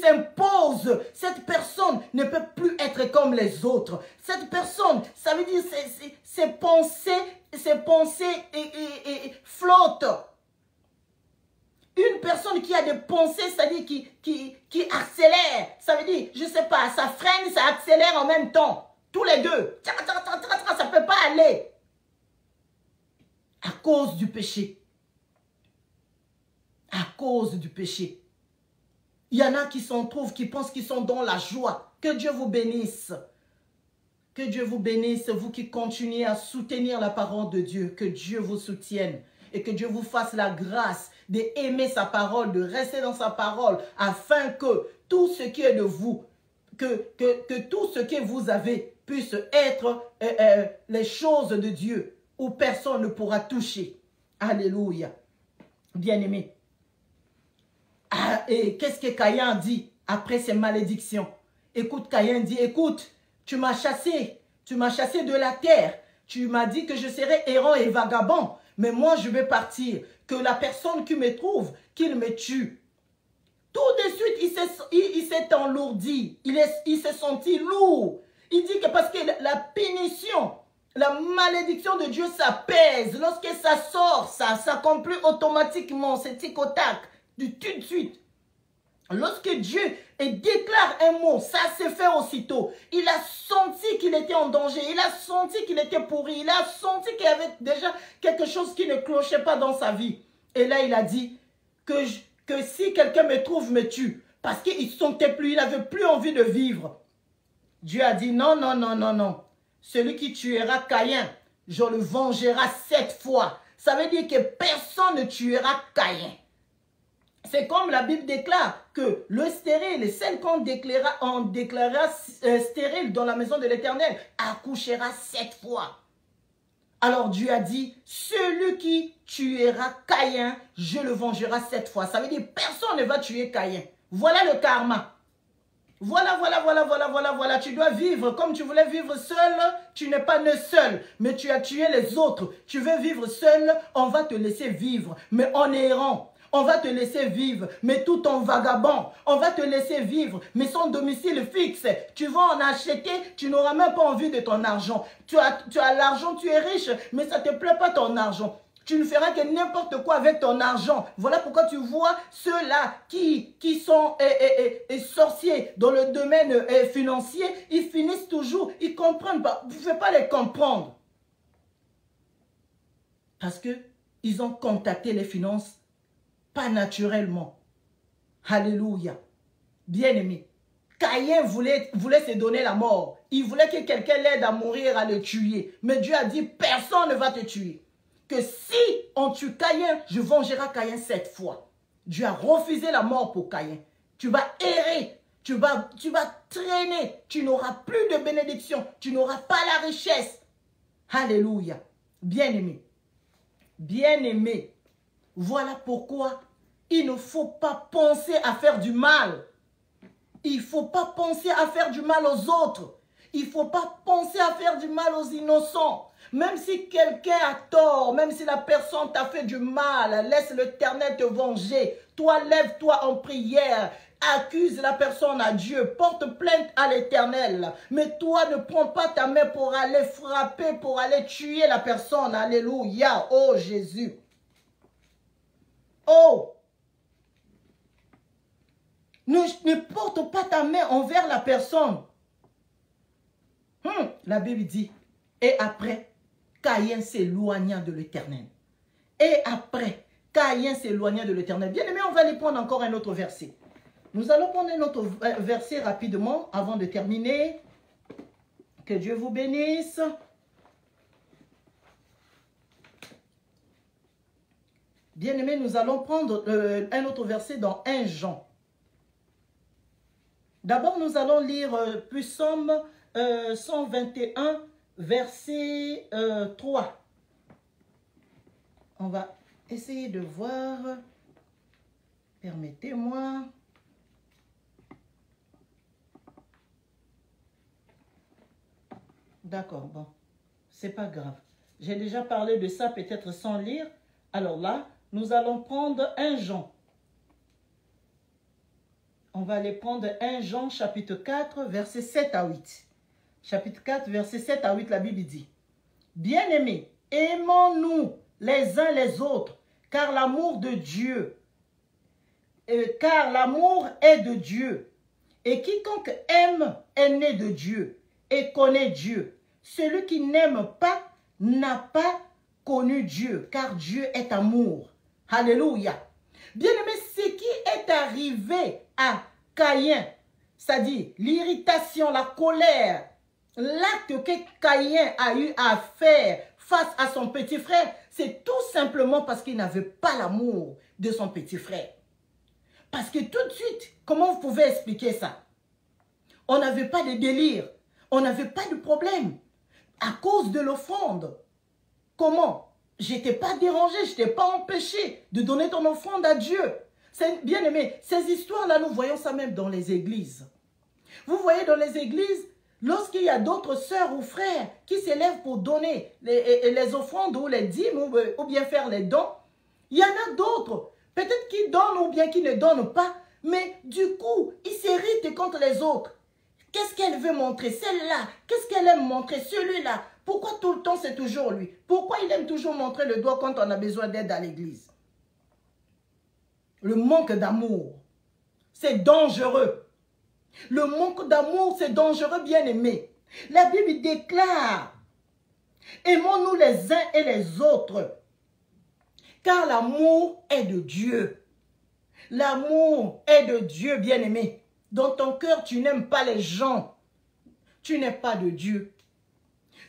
s'impose. Cette personne ne peut plus être comme les autres. Cette personne, ça veut dire ses pensées flottent. Une personne qui a des pensées, c'est-à-dire qui accélère, ça veut dire, je ne sais pas, ça freine, ça accélère en même temps. Tous les deux. Ça ne peut pas aller. À cause du péché. À cause du péché. Il y en a qui s'en trouvent, qui pensent qu'ils sont dans la joie. Que Dieu vous bénisse. Que Dieu vous bénisse, vous qui continuez à soutenir la parole de Dieu. Que Dieu vous soutienne. Et que Dieu vous fasse la grâce d'aimer sa parole, de rester dans sa parole, afin que tout ce qui est de vous, que tout ce que vous avez puisse être les choses de Dieu, où personne ne pourra toucher. Alléluia. Bien-aimé. Ah, et qu'est-ce que Caïn dit après ces malédictions? Écoute, Caïn dit, écoute, tu m'as chassé de la terre. Tu m'as dit que je serais errant et vagabond. Mais moi, je vais partir. Que la personne qui me trouve, qu'il me tue. Tout de suite, il s'est enlourdi. Il s'est senti lourd. Il dit que parce que la punition, la malédiction de Dieu, ça pèse. Lorsque ça sort, ça s'accomplit automatiquement. C'est tic au tac, du tout de suite. Lorsque Dieu déclare un mot, ça se fait aussitôt. Il a senti qu'il était en danger. Il a senti qu'il était pourri. Il a senti qu'il y avait déjà quelque chose qui ne clochait pas dans sa vie. Et là, il a dit que si quelqu'un me trouve, me tue. Parce qu'il ne sentait plus, il n'avait plus envie de vivre. Dieu a dit non, non, non, non, non. Celui qui tuera Caïn, je le vengerai 7 fois. Ça veut dire que personne ne tuera Caïn. C'est comme la Bible déclare que le stérile, celle qu'on déclarera stérile dans la maison de l'Éternel, accouchera 7 fois. Alors Dieu a dit, celui qui tuera Caïn, je le vengerai 7 fois. Ça veut dire personne ne va tuer Caïn. Voilà le karma. Voilà. Tu dois vivre comme tu voulais vivre seul. Tu n'es pas né seul, mais tu as tué les autres. Tu veux vivre seul, on va te laisser vivre, mais en errant. On va te laisser vivre, mais tout en vagabond. On va te laisser vivre, mais sans domicile fixe. Tu vas en acheter, tu n'auras même pas envie de ton argent. Tu as l'argent, tu es riche, mais ça ne te plaît pas ton argent. Tu ne feras que n'importe quoi avec ton argent. Voilà pourquoi tu vois ceux-là qui sont sorciers dans le domaine financier, ils finissent toujours, ils ne comprennent pas. Vous ne pouvez pas les comprendre. Parce qu'ils ont contacté les finances pas naturellement. Alléluia. Bien-aimé. Caïn voulait se donner la mort. Il voulait que quelqu'un l'aide à mourir, à le tuer. Mais Dieu a dit, personne ne va te tuer. Que si on tue Caïn, je vengerai Caïn 7 fois. Dieu a refusé la mort pour Caïn. Tu vas errer. Tu vas traîner. Tu n'auras plus de bénédiction. Tu n'auras pas la richesse. Alléluia. Bien-aimé. Bien-aimé. Voilà pourquoi il ne faut pas penser à faire du mal. Il ne faut pas penser à faire du mal aux autres. Il ne faut pas penser à faire du mal aux innocents. Même si quelqu'un a tort, même si la personne t'a fait du mal, laisse l'Éternel te venger. Toi, lève-toi en prière. Accuse la personne à Dieu. Porte plainte à l'Éternel. Mais toi, ne prends pas ta main pour aller frapper, pour aller tuer la personne. Alléluia. Oh Jésus. Oh! Ne porte pas ta main envers la personne. La Bible dit, et après, Caïn s'éloigna de l'Éternel. Et après, Caïn s'éloigna de l'Éternel. Bien aimé, on va aller prendre encore un autre verset. Nous allons prendre un autre verset rapidement avant de terminer. Que Dieu vous bénisse. Bien-aimés, nous allons prendre un autre verset dans 1 Jean. D'abord, nous allons lire Psaume 121, verset 3. On va essayer de voir. Permettez-moi. D'accord, bon. C'est pas grave. J'ai déjà parlé de ça peut-être sans lire. Alors là, nous allons prendre 1 Jean. On va aller prendre 1 Jean chapitre 4, versets 7 à 8. Chapitre 4, verset 7 à 8, la Bible dit: Bien-aimés, aimons-nous les uns les autres, car l'amour de Dieu, car l'amour est de Dieu. Et quiconque aime est né de Dieu et connaît Dieu. Celui qui n'aime pas n'a pas connu Dieu, car Dieu est amour. Alléluia. Bien-aimé, ce qui est arrivé à Caïn, c'est-à-dire l'irritation, la colère, l'acte que Caïn a eu à faire face à son petit frère, c'est tout simplement parce qu'il n'avait pas l'amour de son petit frère. Parce que tout de suite, comment vous pouvez expliquer ça? On n'avait pas de délire, on n'avait pas de problème à cause de l'offrande. Comment? Je n'étais pas dérangé, je n'étais pas empêché de donner ton offrande à Dieu. Bien aimé, ces histoires-là, nous voyons ça même dans les églises. Vous voyez dans les églises, lorsqu'il y a d'autres sœurs ou frères qui s'élèvent pour donner les offrandes ou les dîmes ou bien faire les dons, il y en a d'autres, peut-être qui donnent ou bien qui ne donnent pas, mais du coup, ils s'irritent contre les autres. Qu'est-ce qu'elle veut montrer? Celle-là. Qu'est-ce qu'elle aime montrer? Celui-là. Pourquoi tout le temps c'est toujours lui? Pourquoi il aime toujours montrer le doigt quand on a besoin d'aide à l'église? Le manque d'amour, c'est dangereux. Le manque d'amour, c'est dangereux, bien-aimé. La Bible déclare: aimons-nous les uns et les autres, car l'amour est de Dieu. L'amour est de Dieu, bien-aimé. Dans ton cœur, tu n'aimes pas les gens. Tu n'es pas de Dieu.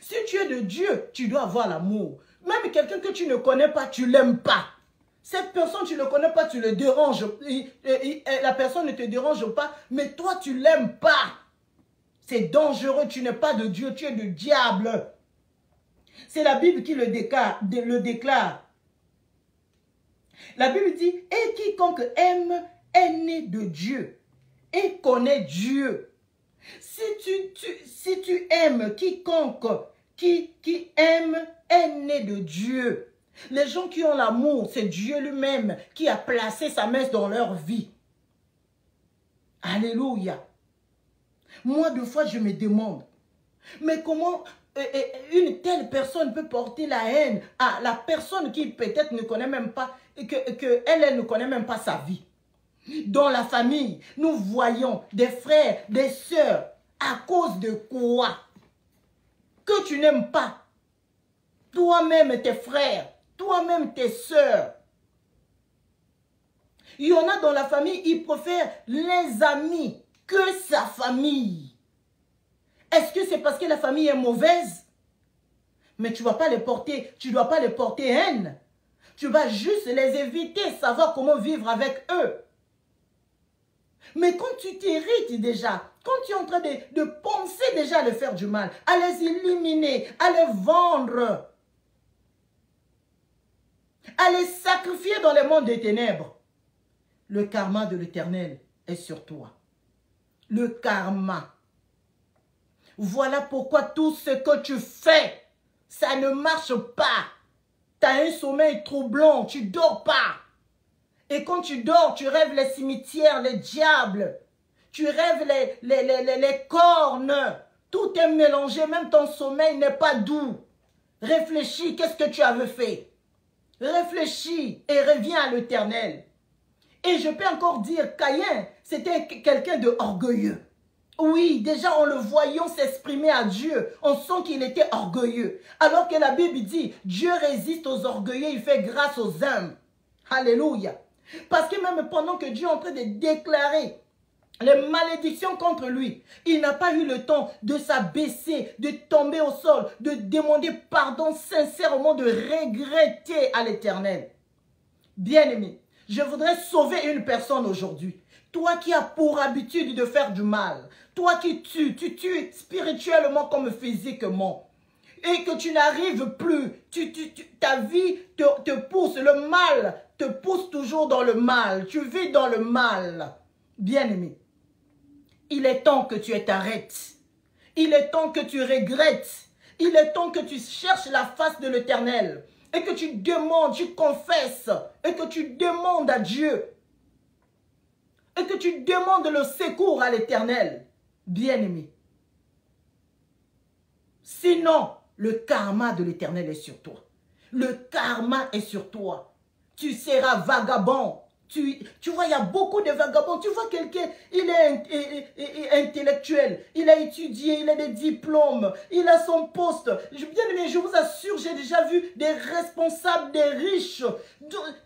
Si tu es de Dieu, tu dois avoir l'amour. Même quelqu'un que tu ne connais pas, tu ne l'aimes pas. Cette personne, tu ne le connais pas, tu le déranges. La personne ne te dérange pas, mais toi, tu ne l'aimes pas. C'est dangereux, tu n'es pas de Dieu, tu es du diable. C'est la Bible qui le déclare. La Bible dit: et quiconque aime est né de Dieu et connaît Dieu. Si tu aimes quiconque qui aime est né de Dieu. Les gens qui ont l'amour, c'est Dieu lui-même qui a placé sa main dans leur vie. Alléluia. Moi, des fois, je me demande, mais comment une telle personne peut porter la haine à la personne qui peut-être ne connaît même pas, elle ne connaît même pas sa vie. Dans la famille, nous voyons des frères, des sœurs, à cause de quoi? Que tu n'aimes pas. Toi-même, tes frères, toi-même, tes sœurs. Il y en a dans la famille, ils préfèrent les amis que sa famille. Est-ce que c'est parce que la famille est mauvaise? Mais tu ne vas pas les porter, tu ne dois pas les porter haine. Tu vas juste les éviter, savoir comment vivre avec eux. Mais quand tu t'irrites déjà, quand tu es en train de penser déjà à les faire du mal, à les éliminer, à les vendre, à les sacrifier dans le monde des ténèbres, le karma de l'Éternel est sur toi. Le karma. Voilà pourquoi tout ce que tu fais, ça ne marche pas. Tu as un sommeil troublant, tu ne dors pas. Et quand tu dors, tu rêves les cimetières, les diables. Tu rêves les cornes. Tout est mélangé, même ton sommeil n'est pas doux. Réfléchis, qu'est-ce que tu avais fait? Réfléchis et reviens à l'Éternel. Et je peux encore dire, Caïn, c'était quelqu'un d'orgueilleux. Oui, déjà en le voyant s'exprimer à Dieu, on sent qu'il était orgueilleux. Alors que la Bible dit, Dieu résiste aux orgueilleux, il fait grâce aux hommes. Alléluia. Parce que même pendant que Dieu est en train de déclarer les malédictions contre lui. Il n'a pas eu le temps de s'abaisser, de tomber au sol, de demander pardon sincèrement, de regretter à l'Éternel. Bien-aimé, je voudrais sauver une personne aujourd'hui. Toi qui as pour habitude de faire du mal, toi qui tues, tu tues spirituellement comme physiquement, et que tu n'arrives plus, ta vie te pousse, le mal te pousse toujours dans le mal, tu vis dans le mal. Bien-aimé, il est temps que tu t'arrêtes. Il est temps que tu regrettes. Il est temps que tu cherches la face de l'Éternel. Et que tu demandes, tu confesses. Et que tu demandes à Dieu. Et que tu demandes le secours à l'Éternel. Bien-aimé. Sinon, le karma de l'Éternel est sur toi. Le karma est sur toi. Tu seras vagabond. Tu vois, il y a beaucoup de vagabonds. Tu vois quelqu'un, il est intellectuel, il a étudié, il a des diplômes, il a son poste. Bien aimé, je vous assure, j'ai déjà vu des responsables, des riches.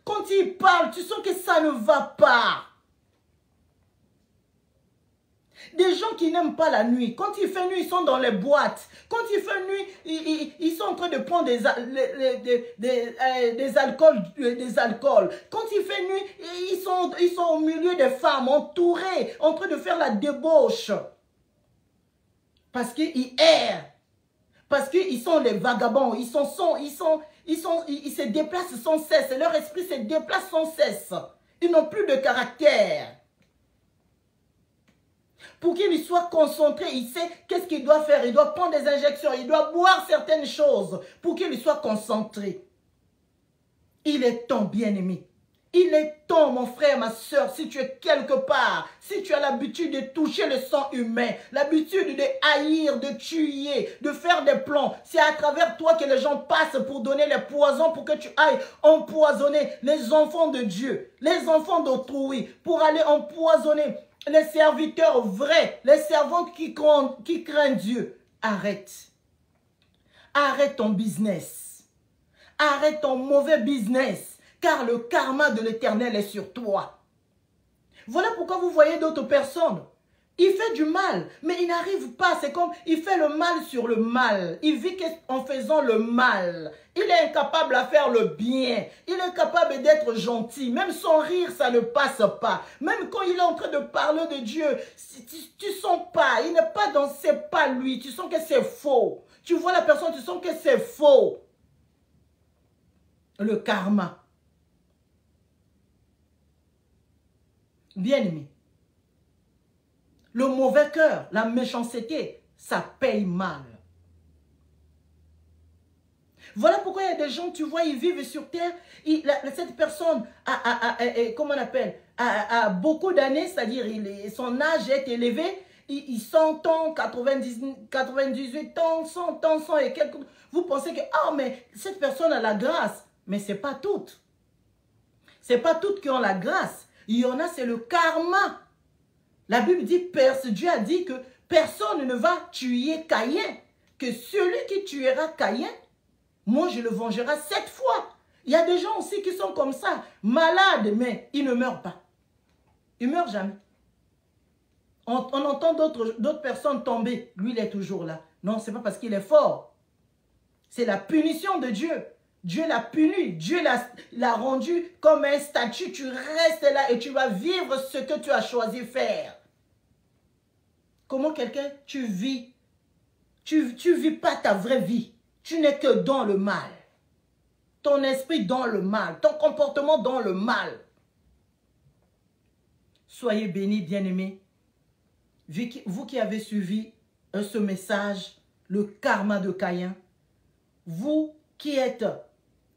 Quand ils parlent, tu sens que ça ne va pas. Des gens qui n'aiment pas la nuit. Quand il fait nuit, ils sont dans les boîtes. Quand il fait nuit, ils sont en train de prendre des alcools. Quand il fait nuit, ils sont au milieu des femmes, entourés, en train de faire la débauche. Parce qu'ils errent. Parce qu'ils sont les vagabonds. Ils se déplacent sans cesse. Leur esprit se déplace sans cesse. Ils n'ont plus de caractère. Pour qu'il soit concentré, il sait qu'est-ce qu'il doit faire. Il doit prendre des injections, il doit boire certaines choses pour qu'il soit concentré. Il est temps, bien-aimé. Il est temps, mon frère, ma soeur, si tu es quelque part, si tu as l'habitude de toucher le sang humain, l'habitude de haïr, de tuer, de faire des plans, c'est à travers toi que les gens passent pour donner les poisons, pour que tu ailles empoisonner les enfants de Dieu, les enfants d'autrui, pour aller empoisonner les serviteurs vrais, les servantes qui craignent Dieu. Arrête. Arrête ton business. Arrête ton mauvais business. Car le karma de l'Éternel est sur toi. Voilà pourquoi vous voyez d'autres personnes. Il fait du mal, mais il n'arrive pas. C'est comme, il fait le mal sur le mal. Il vit en faisant le mal. Il est incapable à faire le bien. Il est incapable d'être gentil. Même son rire, ça ne passe pas. Même quand il est en train de parler de Dieu, tu sens pas. Il n'est pas dans ses pas, lui. Tu sens que c'est faux. Tu vois la personne, tu sens que c'est faux. Le karma. Bien-aimé. Le mauvais cœur, la méchanceté, ça paye mal. Voilà pourquoi il y a des gens, tu vois, ils vivent sur terre. Cette personne comment on appelle, a beaucoup d'années, c'est-à-dire son âge est élevé. Il 100 ans, 98 ans, 100 ans, 100 et quelques. Vous pensez que, ah, mais cette personne a la grâce. Mais ce n'est pas toutes. Ce n'est pas toutes qui ont la grâce. Il y en a, c'est le karma. La Bible dit, Dieu a dit que personne ne va tuer Caïn. Que celui qui tuera Caïn, moi je le vengerai 7 fois. Il y a des gens aussi qui sont comme ça, malades, mais ils ne meurent pas. Ils ne meurent jamais. On entend d'autres personnes tomber. Lui, il est toujours là. Non, ce n'est pas parce qu'il est fort. C'est la punition de Dieu. Dieu l'a puni. Dieu l'a rendu comme un statut. Tu restes là et tu vas vivre ce que tu as choisi faire. Comment quelqu'un, tu vis. Tu vis pas ta vraie vie. Tu n'es que dans le mal. Ton esprit dans le mal. Ton comportement dans le mal. Soyez bénis, bien-aimés. Vous qui avez suivi ce message, le karma de Caïn, vous qui êtes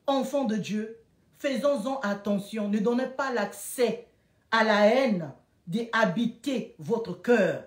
enfants de Dieu, faisons-en attention. Ne donnez pas l'accès à la haine d'habiter votre cœur.